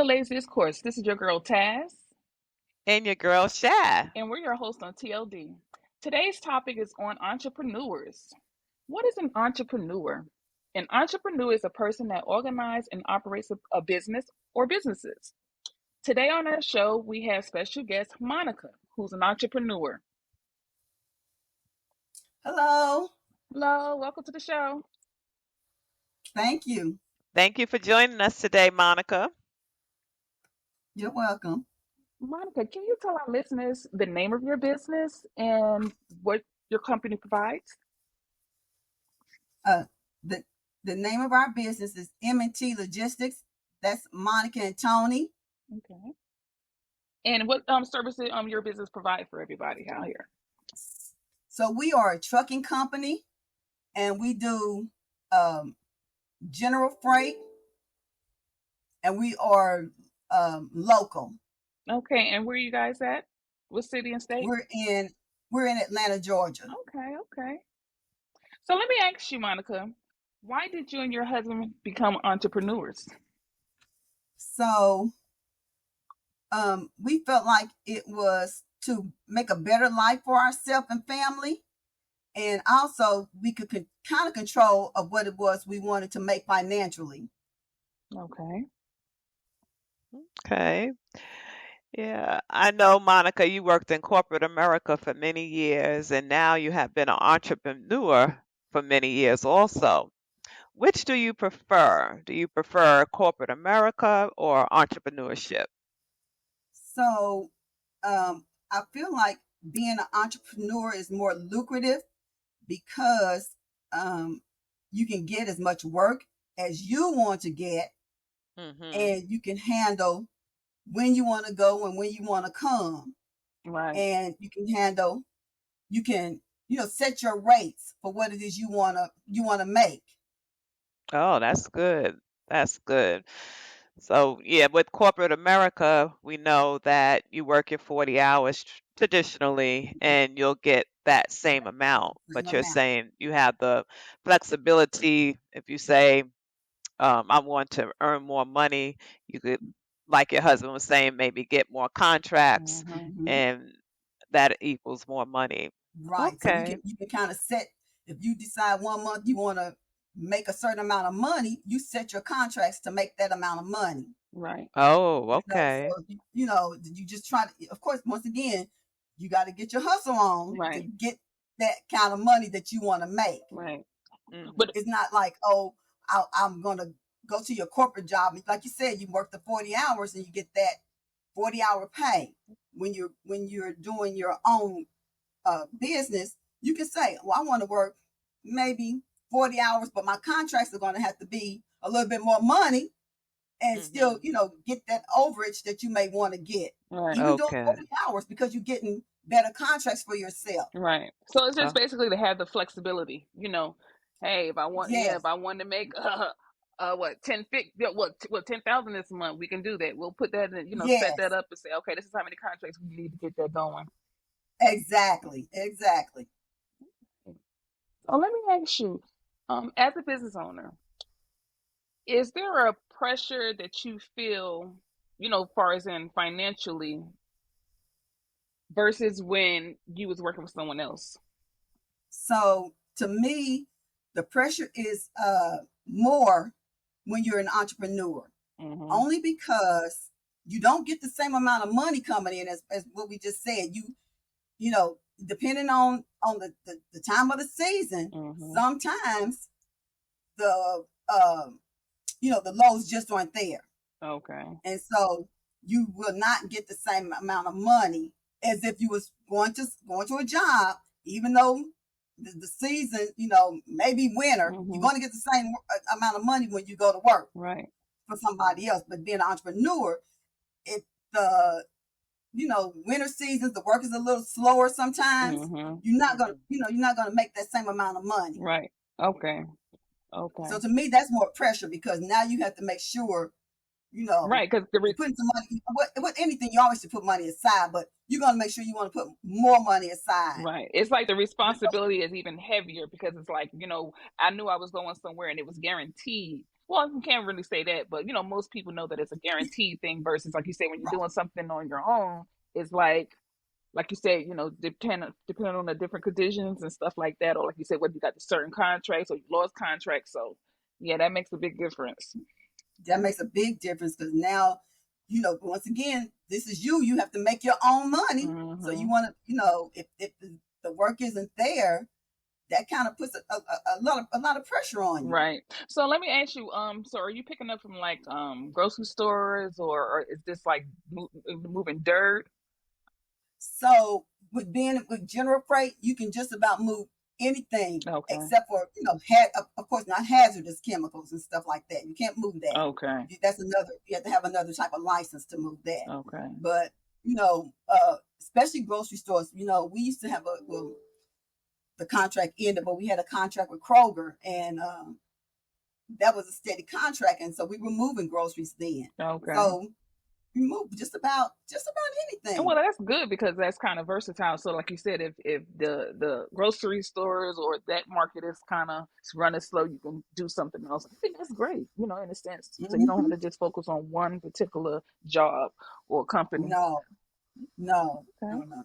Ladies Discourse. This is your girl Taz, And your girl Sha. and we're your host on TLD. Today's topic is on entrepreneurs. What is an entrepreneur? An entrepreneur is a person that organizes and operates a business or businesses. Today on our show, we have special guest Monica, who's an entrepreneur. Hello. Hello, welcome to the show. Thank you. Thank you for joining us today, Monica. You're welcome. Monica, can you tell our listeners the name of your business and what your company provides? Uh, the the name of our business is M&T Logistics. That's Monica and Tony. Okay. And what services your business provide for everybody out here? So we are a trucking company, and we do general freight, and we are local. Okay, and where are you guys at? What city and state? We're in Atlanta, Georgia. Okay, okay. So let me ask you, Monica, why did you and your husband become entrepreneurs? So we felt like it was to make a better life for ourselves and family, and also we could kind of control of what it was we wanted to make financially. Okay. Okay. Yeah, I know, Monica, you worked in corporate America for many years, and now you have been an entrepreneur for many years also. Which do you prefer? Do you prefer corporate America or entrepreneurship? So I feel like being an entrepreneur is more lucrative because you can get as much work as you want to get, and you can handle when you want to go and when you want to come. Right. And you can set your rates for what it is you want to make. Oh, that's good. That's good. So, yeah, with corporate America, we know that you work your 40 hours traditionally and you'll get that same amount. Same But you're amount. saying you have the flexibility. If you say, I want to earn more money, you could, like your husband was saying, maybe get more contracts Mm-hmm. and that equals more money. Right. So Okay. you can kind of set, if you decide 1 month you want to make a certain amount of money, you set your contracts to make that amount of money. Right. Oh, So okay. you just try to, of course, once again, you got to get your hustle on to Right. get that kind of money that you want to make. Right. Mhm. But It's not like, oh, I'm going to go to your corporate job. Like you said, you work the 40 hours and you get that 40-hour pay. When you're doing your own business, you can say, well, I want to work maybe 40 hours, but my contracts are going to have to be a little bit more money and still, get that overage that you may want to get. right. Even doing Okay. 40 hours because you're getting better contracts for yourself. Right. So it's just Oh, basically to have the flexibility, Hey, if I want, Yes, if I want to make what 10,000 this month, we can do that. We'll put that in, set that yes, up and say, okay, this is how many contracts we need to get that going. exactly. So let me ask you, as a business owner, is there a pressure that you feel, far as in financially, versus when you was working with someone else? So to me, the pressure is more when you're an entrepreneur, Mm-hmm. only because you don't get the same amount of money coming in as what we just said. Depending on the time of the season, Mm-hmm. sometimes the the lows just aren't there, Okay. and so you will not get the same amount of money as if you was going to a job, even though the season, maybe winter, you're Mm-hmm. going to get the same amount of money when you go to work Right. for somebody else. But being an entrepreneur, if the winter seasons, the work is a little slower sometimes. Mm-hmm. You're not gonna make that same amount of money. Right. Okay. Okay. So to me, that's more pressure because now you have to make sure, Right, because you're putting some money. With anything, you always should put money aside, but you're gonna make sure you want to put more money aside. right, it's like the responsibility is even heavier because it's like I knew I was going somewhere and it was guaranteed. well, you can't really say that, but most people know that it's a guaranteed thing versus, like you say, when you're doing something on your own, it's like you said, depending on the different conditions and stuff like that, or like you said, whether you got the certain contracts or you lost contracts. So yeah, that makes a big difference. That makes a big difference because now, once again, this is you. You have to make your own money. So you Hmm. want to, if the work isn't there, that kind of puts a lot of pressure on you. Right. So let me ask you, so are you picking up from like grocery stores, or is this like moving dirt? So with being with general freight, you can just about move anything Okay. except for of course not hazardous chemicals and stuff like that. You can't move that. Okay. That's another. You have to have another type of license to move that. Okay. But especially grocery stores. We used to have the contract ended, but we had a contract with Kroger, and that was a steady contract, and so we were moving groceries then. Okay. So we moved just about Well, anything. that's good because that's kind of versatile. So, like you said, if the grocery stores or that market is kind of running slow, you can do something else. I think that's great, in a sense. So you don't have Hmm. to just focus on one particular job or company. No, no, no, Okay. no,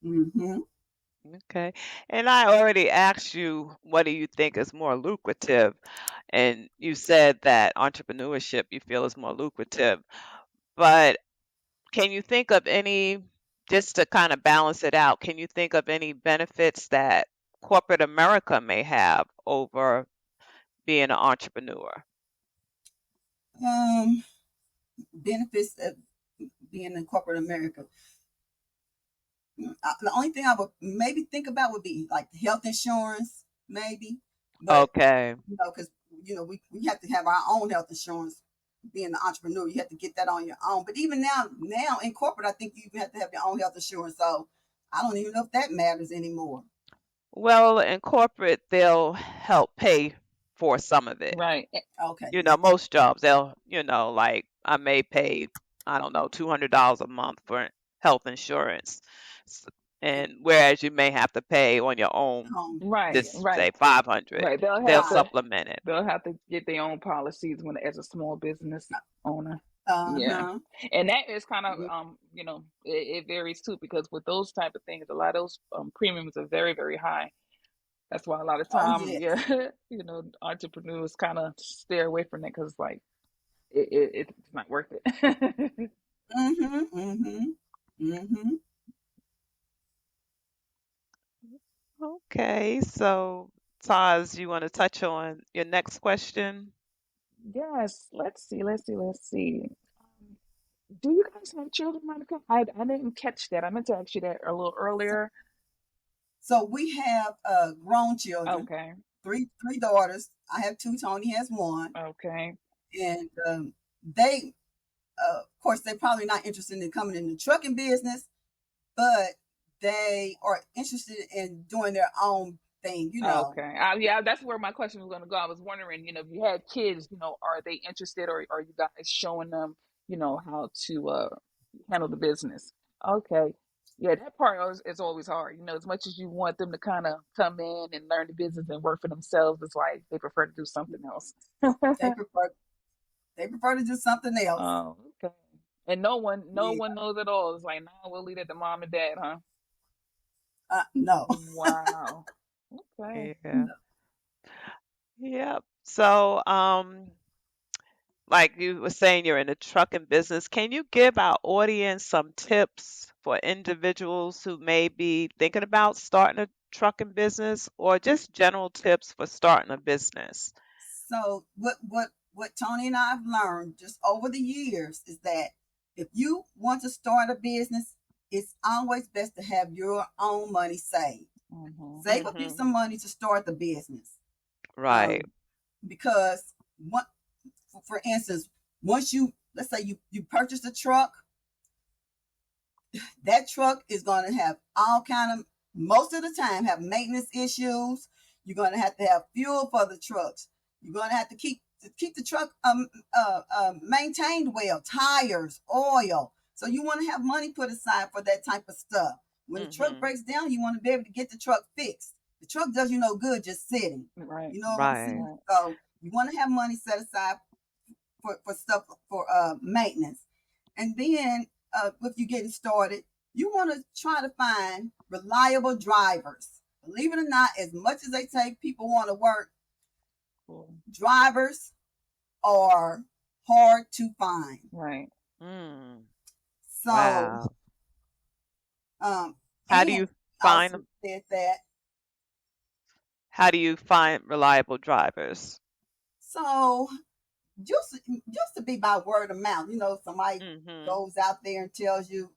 no. Hmm. Okay. And I already asked you, what do you think is more lucrative? And you said that entrepreneurship you feel is more lucrative. But can you think of any, just to kind of balance it out, can you think of any benefits that corporate America may have over being an entrepreneur? Um, Benefits of being in corporate America. The only thing I would maybe think about would be like health insurance, maybe. But Okay. because we have to have our own health insurance. Being an entrepreneur, you have to get that on your own. But even now in corporate, I think you even have to have your own health insurance. So I don't even know if that matters anymore. Well, in corporate, they'll help pay for some of it. Right. Okay, Most jobs, they'll, like I may pay, I don't know, $200 a month for health insurance. S- And whereas you may have to pay on your own, home, Right. yeah, just Right. say 500, Right. they'll supplement it. They'll have to get their own policies when as a small business owner. Yeah. uh-huh, And that is kind of yeah. it varies too because with those type of things, a lot of those premiums are very, very high. That's why a lot of Oh time, yes. yeah, entrepreneurs kind of stay away from it because like it's not worth it. Mm-hmm. Mm-hmm. Mm-hmm. Okay, so Taz, you want to touch on your next question? Yes. Let's see. Do you guys have children, Monica? I didn't catch that. I meant to ask you that a little So, earlier. so we have grown children, Okay. three daughters. I have two. Tony has one, Okay. and they, of course, they're probably not interested in coming in the trucking business, but they are interested in doing their own thing. Okay. Yeah, that's where my question was going to go. I was wondering, if you had kids, are they interested, or are you guys showing them, how to handle the business? Okay. Yeah, that part is always hard. As much as you want them to kind of come in and learn the business and work for themselves, it's like they prefer to do something else. They prefer they prefer to do something else. Oh, okay. And no one Yeah. knows at all. It's like, nah, we'll leave it to mom and dad, huh? No. Wow. Okay. Yeah. Yep. So, like you were saying, you're in the trucking business. Can you give our audience some tips for individuals who may be thinking about starting a trucking business or just general tips for starting a business? So what Tony and I have learned just over the years is that if you want to start a business, it's always best to have your own money saved. Hmm. Save up you some money to start the business. Right. Um, because what, for instance, once let's say you purchase a truck, that truck is going to have all kind of, most of the time, have maintenance issues. You're going to have fuel for the trucks. You're going to have to keep the truck maintained well, tires, oil. So you want to have money put aside for that type of stuff. When the truck Mhm. breaks down, you want to be able to get the truck fixed. The truck does you no good just sitting. Right. You know what I'm Right. saying? Right. So You want to have money set aside for stuff for maintenance. And then if you're getting started, you want to try to find reliable drivers. Believe it or not, as much as they say people want to work, drivers are hard to find. Right. So, Wow. How do and you find also said that. how do you find reliable drivers? So just to be by word of mouth, somebody Mm-hmm. goes out there and tells you,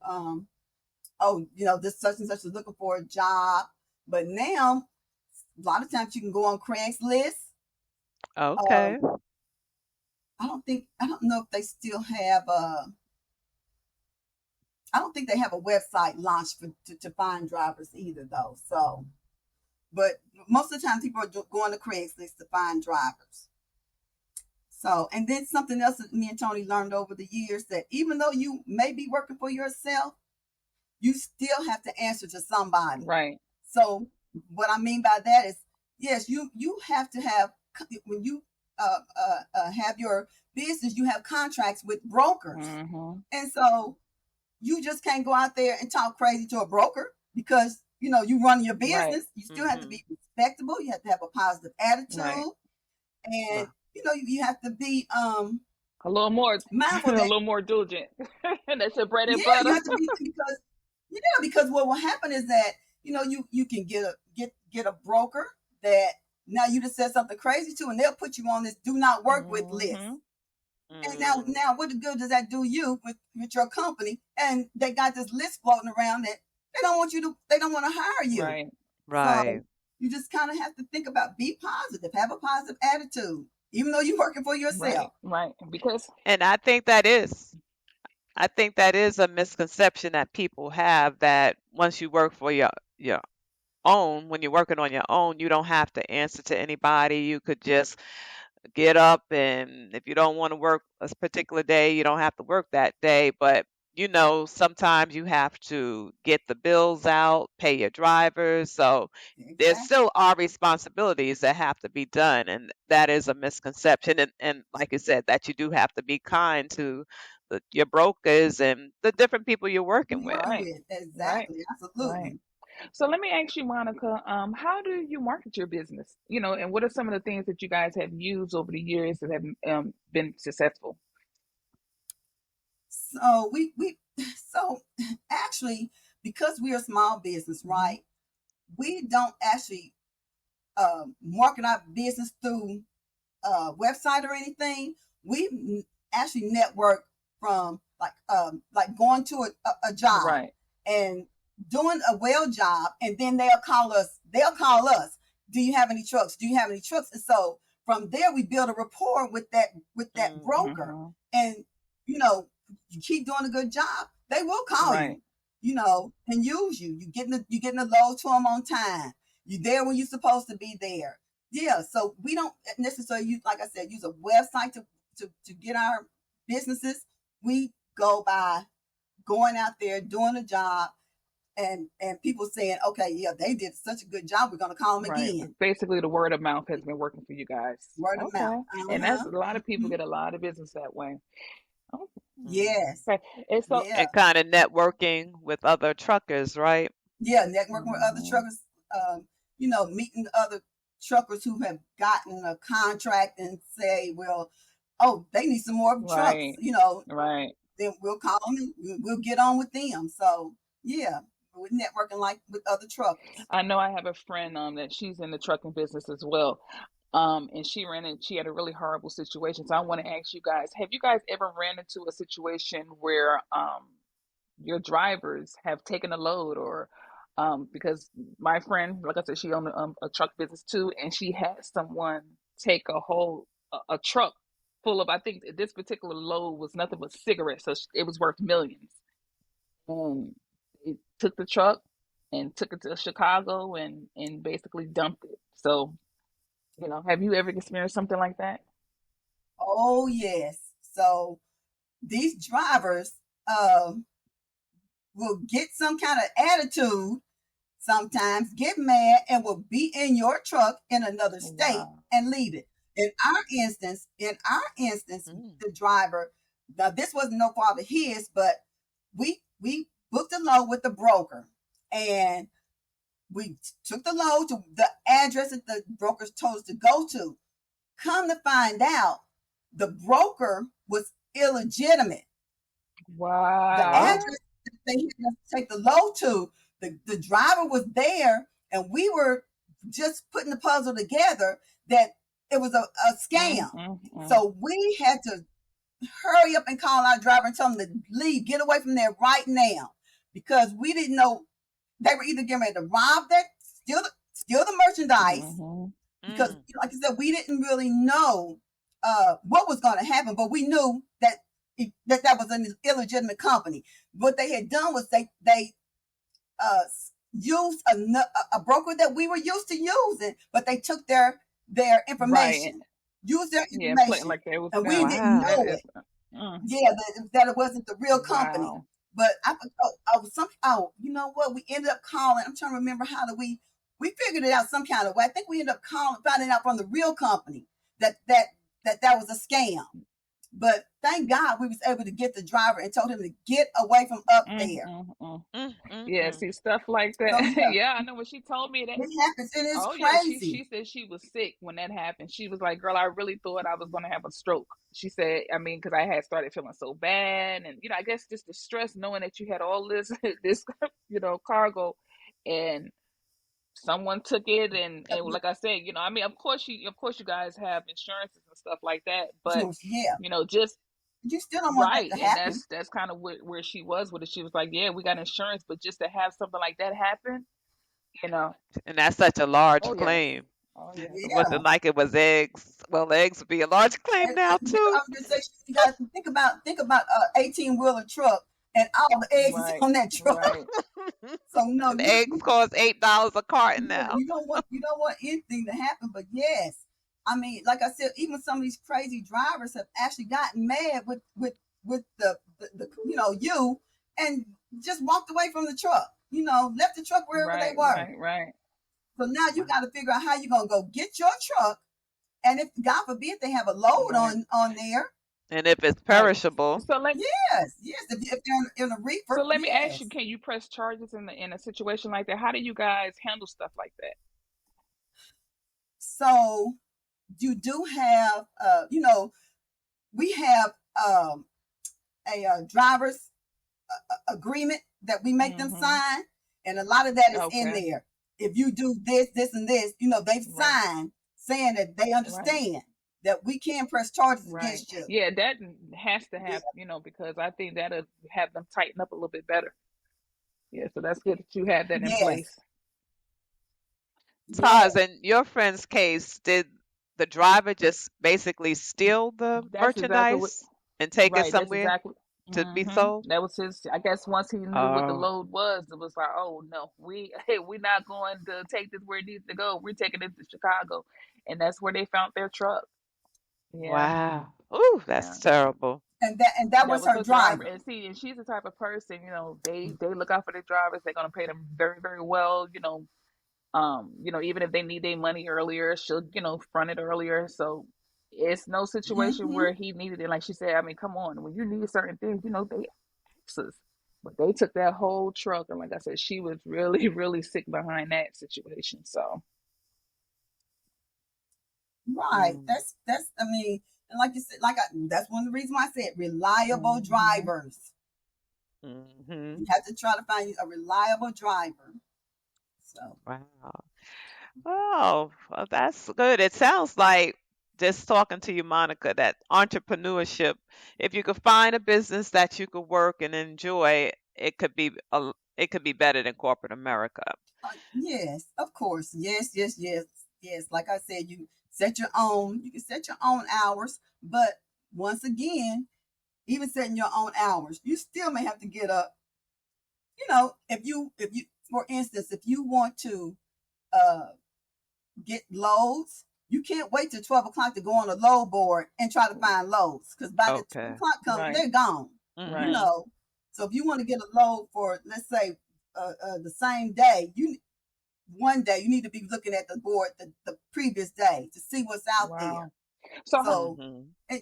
oh, this such and such is looking for a job. But now, a lot of times you can go on Craigslist. Okay. I don't know if they still have I don't think they have a website launched to find drivers either, though. So, but most of the time people are going to Craigslist to find drivers. So, and then something else that me and Tony learned over the years, that even though you may be working for yourself, you still have to answer to somebody. Right. So what I mean by that is, yes, you have to have, when you have your business, you have contracts with brokers. Mm-hmm. And so you just can't go out there and talk crazy to a broker because, you run your business. Right. You still have to be respectable. You have to have a positive attitude. Right. And, you have to be a little more mindful a that, little more diligent. That's your bread and yeah, butter. you have to be, because what will happen is that, you can get a broker that now you just said something crazy to, and they'll put you on this do not work with list. And now what good does that do you with your company? And they got this list floating around that they don't want to hire you. Right. Right. So you just kind of have to think about, be positive, have a positive attitude, even though you're working for yourself. Right. Because, And I think that is a misconception that people have, that once you work for your own, when you're working on your own, you don't have to answer to anybody. You could just get up, and if you don't want to work a particular day, you don't have to work that day. But sometimes you have to get the bills out, pay your drivers. So there Exactly. still are responsibilities that have to be done, and that is a misconception. And like you said, that you do have to be kind to your brokers and the different people you're working with. right. Exactly. Absolutely. Right. So let me ask you, Monica, how do you market your business? And what are some of the things that you guys have used over the years that have been successful? So so actually, because we're a small business, right? We don't actually market our business through website or anything. We actually network from like going to a job, Right. and doing a well job, and then they'll call us. Do you have any trucks? Do you have any trucks? And so from there we build a rapport with that broker. And you keep doing a good job, they will call Right. you, and use you. You getting the load to them on time. You there when you're supposed to be there. Yeah, so we don't necessarily use, like I said, use a website to get our businesses. We go by going out there, doing a job, and people saying, okay, yeah, they did such a good job, we're going to call them again. Basically, the word of mouth has been working for you guys. Word of mouth. And that's a lot of people get a lot of business that way. Okay. Yes. Okay. And so, Yeah. And kind of networking with other truckers, right? Yeah, networking with other truckers, meeting other truckers who have gotten a contract and say, well, oh, they need some more trucks, right. Then we'll call them and we'll get on with them. So yeah, we're networking like with other truckers. I know I have a friend that she's in the trucking business as well. And she had a really horrible situation. So I want to ask you guys, have you guys ever ran into a situation where your drivers have taken a load, or because my friend, like I said, she owned a truck business too, and she had someone take a truck full of, I think this particular load was nothing but cigarettes, so it was worth millions. And it took the truck and took it to Chicago and basically dumped it. So, have you ever experienced something like that? Oh yes. So these drivers will get some kind of attitude, sometimes get mad, and will be in your truck in another state and leave it. In our instance, Mm. the driver, now this wasn't no fault of his, but we booked a load with the broker, and we took the load to the address that the brokers told us to go to. Come to find out, the broker was illegitimate. The What? Wow. address that they had us take the load to, the driver was there, and we were just putting the puzzle together that it was a Mm, scam. mm, mm. So we had to hurry up and call our driver and tell him to leave, get away from there right now, because we didn't know they were either getting ready to rob that, steal the merchandise, Mhm. because, Mm. like I said, we didn't really know what was going to happen, but we knew that that was an illegitimate company. What they had done was they uh, used a broker that we were used to using, but they took their Right. information, used their Yeah, play information, like there was and we them. didn't That Wow. know is it. mm, Yeah, that it wasn't the real company. wow. But I was some. Oh, you know what? We ended up calling. I'm trying to remember how did we figured it out some kind of way. I think we ended up finding out from the real company that that was a scam. But thank God we was able to get the driver and told him to get away from up Mm, there. mm, mm. Mm, mm, Yeah, mm. see stuff like that. So yeah, Yeah, I know when she told me that. it happens and it's Oh yeah, she crazy. she said she was sick when that happened. She was like, "Girl, I really thought I was gonna have a stroke." She said, "I mean, because I had started feeling so bad, and I guess just the stress knowing that you had all this this cargo, and someone took it, and like I said, I mean, of course you guys have insurances and stuff like that, but Yeah, just you still don't want that right, to and happen. that's kind of where she was with it. She was like, "Yeah, we got insurance, but just to have something like that happen, you know." And that's such a large Oh yes, claim. oh yes. It Yeah. wasn't like it was eggs. Well, eggs would be a large claim now And I too. was gonna say, you guys think about a 18-wheeler truck and all the eggs is Right, on that truck. right, So no, And eggs you cost $8 a carton yeah, now. you don't want anything to happen. But yes, I mean, like I said, even some of these crazy drivers have actually gotten mad with the you, and just walked away from the truck. Left the truck wherever they right, were. right, right. So now you Wow. got to figure out how you're gonna go get your truck, and if God forbid they have a load Right, on there. And if it's right. perishable, So let Yes. If they're in a so reefer, let me ask you, yes. can you press charges in a situation like that? How do you guys handle stuff like that? So you do have, we have a driver's agreement that we make them Mm-hmm. sign, and a lot of that is in Okay. there. If you do this, and this, they've Right, signed saying that they right, understand that we can press charges right. against you. Yeah, that has to Yeah. have, because I think that'll have them tighten up a little bit better. Yeah, so that's good that you have that in Yes. place. Taz, Yes. in your friend's case, did the driver just basically steal the That's exactly what. merchandise and take it Right, that's somewhere exactly. to be sold? That was his. I guess once he knew what the Oh, load was, it was like, oh no, we're not going to take this where it needs to go. We're taking it to Chicago, and that's where they found their truck. Yeah, wow. Ooh, yeah. that's terrible. And that That was was her her driver, driver. and see, and she's the type of person, they look out for their drivers. They're gonna pay them very, very well. Even if they need their money earlier, she'll, front it earlier. So it's no situation Hmm. where he needed it. Like she said, I mean, come on, when you need certain things, they ask us. But they took that whole truck, and like I said, she was really, really sick behind that situation. So, Right. Mm, That's. I mean, and like you said, that's one of the reasons why I said reliable hmm drivers. hmm. You have to try to find a reliable driver. So Wow. Oh, well, that's good. It sounds like just talking to you, Monica, that entrepreneurship, if you could find a business that you could work and enjoy, it could be better than corporate America. yes, of course, yes. Like I said, you set your own. You can set your own hours, but once again, even setting your own hours, you still may have to get up. If you, for instance, if you want to uh, get loads, you can't wait till 12 o'clock to go on a load board and try to find loads, because by the 12 Okay. o'clock comes, right, they're gone. You right, Hmm. know, so if you want to get a load for, let's say, the same day, one day you need to be looking at the board the previous day to see what's out there. wow, So how, So, Hmm. and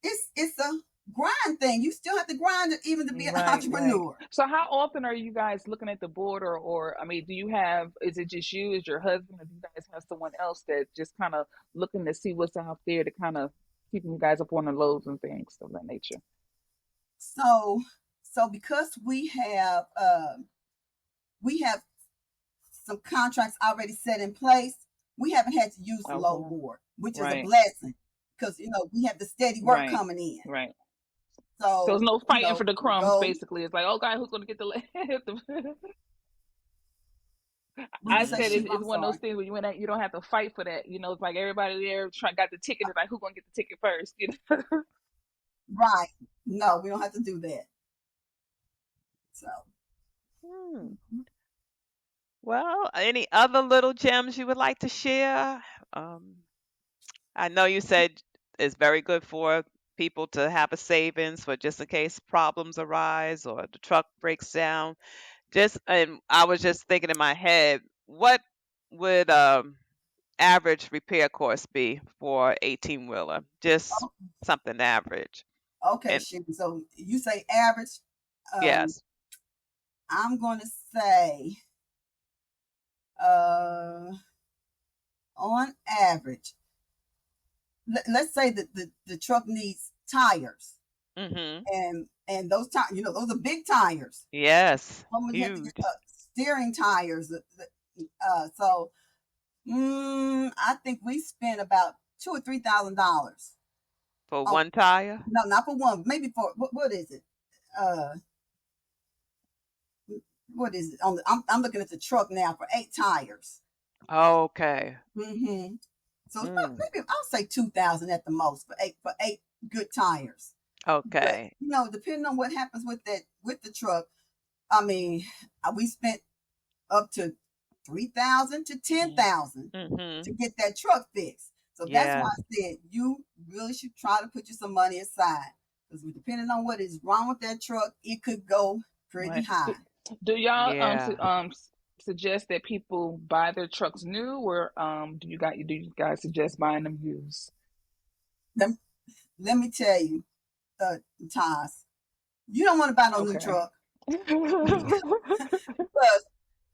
it's a grind thing. You still have to grind it even to be an right, right. entrepreneur. So how often are you guys looking at the board, or I mean, do you have? Is it just you? Is your husband? Or do you guys have someone else that just kind of looking to see what's out there to kind of keeping you guys up on the lows and things of that nature? So, so because we have some contracts already set in place, we haven't had to use the load Okay. board, which is a Right. blessing because we have the steady work Right. coming in. Right. So it's So, no fighting for the we crumbs. go. Basically, it's like, oh God, who's going to get the? What did I you say, said Hmm. Sheila? it's I'm one of those sorry. things where you don't have to fight for that. It's like everybody there got the ticket. It's like who's going to get the ticket first? Right. No, we don't have to do that. So, Hmm. mhm. Well, any other little gems you would like to share? Um, I know you said it's very good for people to have a savings for just in case problems arise or the truck breaks down. And I was just thinking in my head, what would average repair cost be for 18 wheeler? Just Oh, something average. okay, And Sheila. So you say average. Um, yes. I'm going to say, uh, on average, let's say that the truck needs tires, Mhm. and those tires, those are big tires. Yes. Someone you have to get Huge steering tires. So I think we spent about $2,000 or $3,000. for Oh one tire. no, not for one. Maybe for what is it? Uh, what is it? I'm looking at the truck now for 8 tires. Okay. Mm-hmm. So it's Mm. maybe I'll say 2,000 at the most for eight good tires. But Okay. depending on what happens with the truck, I mean, we spent up to 3,000 to 10,000 Mhm. to get that truck fixed. So that's why Yes. I said you really should try to put you some money aside because depending on what is wrong with that truck, it could go pretty Right. high. Do y'all Yeah. suggest that people buy their trucks new, or do you guys suggest buying them used? Let, let me tell you, uh, Taz, you don't want to buy no new Okay. truck because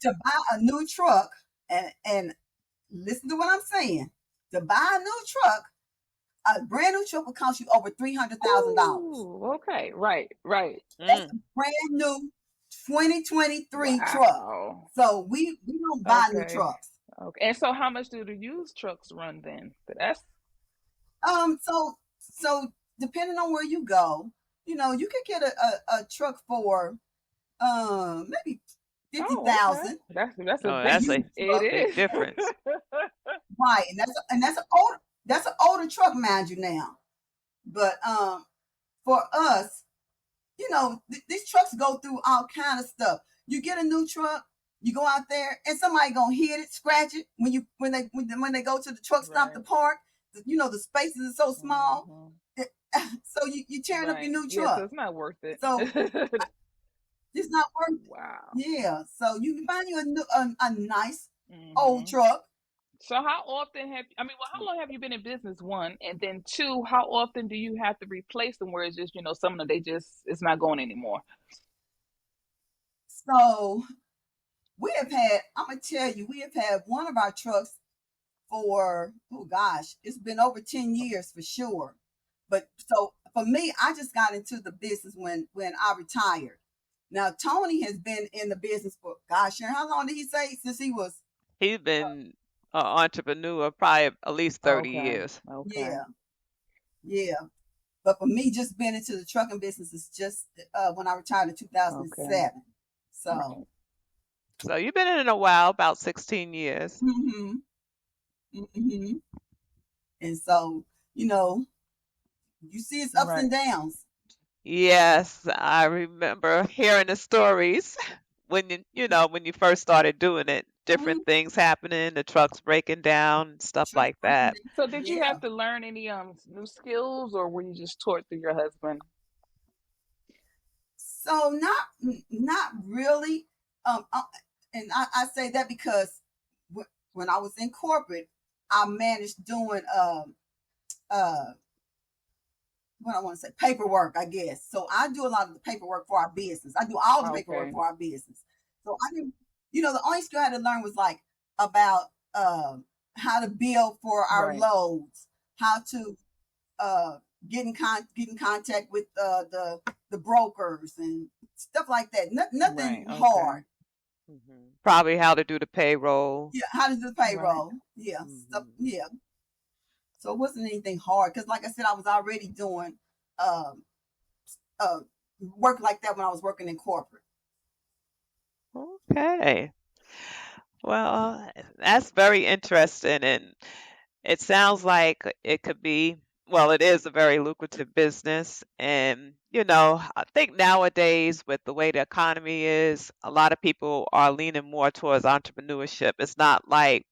to buy a new truck and listen to what I'm saying, to buy a new truck, a brand new truck will cost you over $300,000. Ooh, okay. Right, right. That's Mm. a brand new 2023 truck. Wow. So we don't buy new Okay. trucks. Okay. And so how much do the used trucks run then? That's So depending on where you go, you could get a truck for maybe fifty oh, okay. thousand. That's a Oh, A big that's used it truck, a big is. difference. right? And that's an older truck, mind you now. But for us, these trucks go through all kind of stuff. You get a new truck, you go out there, and somebody gonna hit it, scratch it when they go to the truck stop to Right. park. The spaces are so small, Hmm. so you tearing up your Right. new Yeah, so truck. it's not worth it. So it's not worth it. Wow. Yeah. So you can find you a nice old Hmm. truck. So how often how long have you been in business, one? And then two, how often do you have to replace them where it's just, some of them it's not going anymore? So I'm gonna tell you, we have had one of our trucks for, oh gosh, it's been over 10 years for sure. But so for me, I just got into the business when I retired. Now Tony has been in the business for, gosh, Sharon, how long did he say since he was? He's been an entrepreneur probably at least 30 Okay. years. Okay. Yeah, yeah. But for me, just being into the trucking business is just when I retired in Okay. 2007. So, Right. So you've been in it a while, about 16 years. hmm hmm and so you know, you see its ups Right. and downs. Yes, I remember hearing the stories when you first started doing it, Mm-hmm. different things happening, the trucks breaking down, stuff Trucks like breaking that. down. So did you Yeah. have to learn any new skills, or were you just taught through your husband? So not really. Um, uh, and I say that because when I was in corporate, I managed doing uh what I want to say, paperwork, I guess. So I do a lot of the paperwork for our business. I do all the paperwork Okay. for our business. So I didn't, the only skill I had to learn was like about how to bill for our Right. loads, how to uh, get in contact with the brokers and stuff like that. Right. Nothing Okay. hard. Probably how to do the payroll. Yeah, how to do the Right. payroll. Yeah, stuff. Hmm. Yeah, so it wasn't anything hard because, like I said, I was already doing um, uh, work like that when I was working in corporate. Okay. Well, that's very interesting, and it sounds like it could be, well, it is a very lucrative business. And, I think nowadays, with the way the economy is, a lot of people are leaning more towards entrepreneurship. It's not like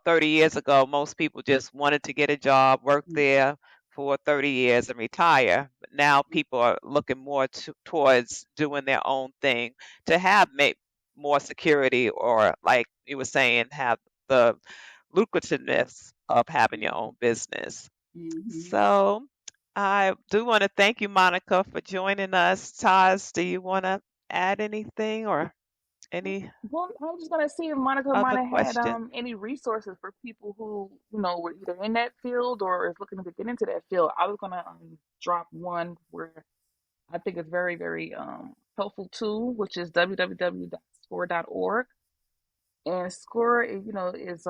30 years ago, most people just wanted to get a job, work there for 30 years and retire. But now people are looking more towards doing their own thing to have more security, or like you were saying, have the lucrativeness of having your own business. Mm-hmm. So I do want to thank you, Monica, for joining us. Taz, do you want to add anything or any Well, I was just gonna see if Monica might other have had questions? any resources for people who were either in that field or is looking to get into that field. I was gonna drop one where I think it's very very helpful too, which is www.score.org. And Score, is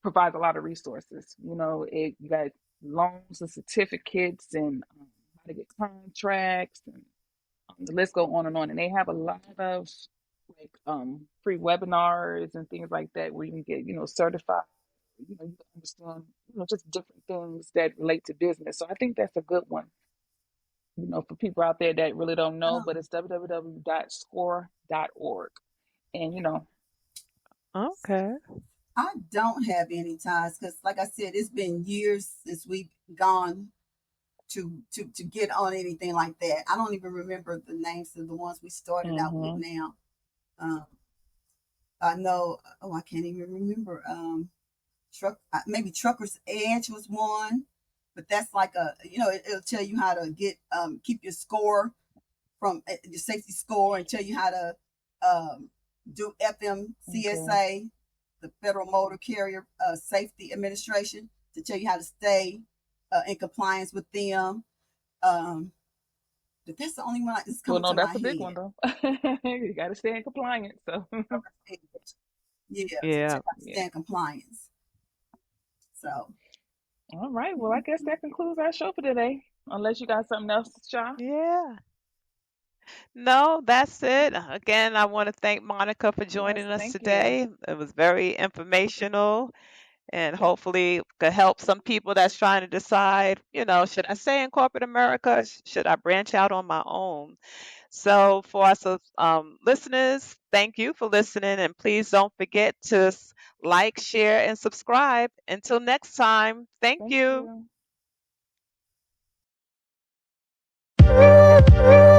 provides a lot of resources. You got loans and certificates and how to get contracts and the list go on and on. And they have a lot of like free webinars and things like that where you can get certified. You can understand just different things that relate to business. So I think that's a good one. For people out there that really don't know, but Um, it's www.score.org. And Okay. I don't have any ties because, like I said, it's been years since we've gone to get on anything like that. I don't even remember the names of the ones we started out with hmm now. Um, I know. Oh, I can't even remember. Maybe Trucker's Edge was one, but that's like it'll tell you how to get keep your score from your safety score and tell you how to do okay. FMCSA, the Federal Motor Carrier Safety Administration, to tell you how to stay in compliance with them. Um, but that's the only one that's Well, coming no, to my that's a big one head. though. You got to stay in compliance. So, Yeah, to Yeah. tell you how to yeah. stay in compliance. So, All right. Well, I guess that concludes our show for today. Unless you got something else, Shaw. Yeah. No, that's it. Again, I want to thank Monica for Yes, joining us thank you. today. It was very informational and hopefully could help some people that's trying to decide, should I stay in corporate America? Should I branch out on my own? So, for us listeners, thank you for listening. And please don't forget to like, share, and subscribe. Until next time, thank Thank you. you.